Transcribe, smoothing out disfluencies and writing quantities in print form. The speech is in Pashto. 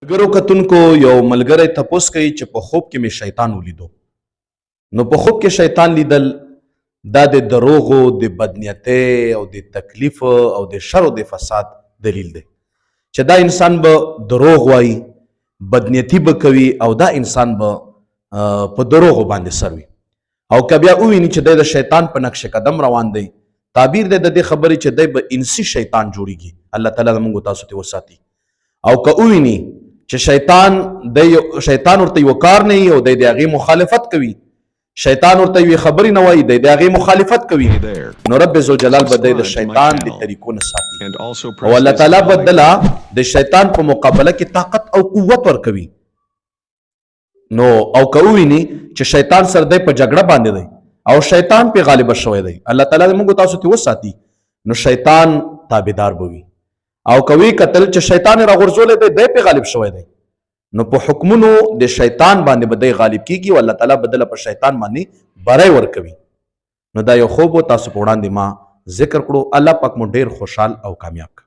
ملګرو کتونکو یو ملګری تپوس کوي چې په خوب کې مې شیطان ولیدو. نو په خوب کې شیطان لیدل دا د دروغو د بدنیتۍ او د تکلیف او د شر او د فساد دلیل دی چې دا انسان به دروغ وایي، بدنیتي به کوي او دا انسان به په دروغو باندې سر وي. او که بیا وویني چې دی د شیطان په نقش قدم روان دی، تعبیر دی د دې خبرې چې دی به انسي شیطان جوړیږي. الله تعالی موږ تاسو ته وساتي. او که وویني چې شیطان ورته یو کار نه وي او دی د هغې مخالفت کوي، شیطان ورته یوې خبرې نه وایي، دی د هغې مخالفت کوي، نو رب ذوالجلال به دی د شیطان د طریقو نه ساتي او الله تعالی به دله د شیطان په مقابله کې طاقت او قوت ورکوي. نو او که وویني چې شیطان سره دی په جګړه باندې دی او شیطان پې غالبه شوی دی، الله تعالی دې موږ تاسو ته وساتي، نو شیطان تابعدار به وي. او که وی کتل چې شیطان یې راغورځولی دی، دی پې غالب شوی دی، نو په حکمونو د شیطان باندې به دی غالب کیږي او الله تعالی به دله په شیطان باندې بری ورکوي. نو دا یو خوب و تاسو په وړاندې ما ذکر کړو. الله پاک مو ډېر خوشحال او کامیاب کړي.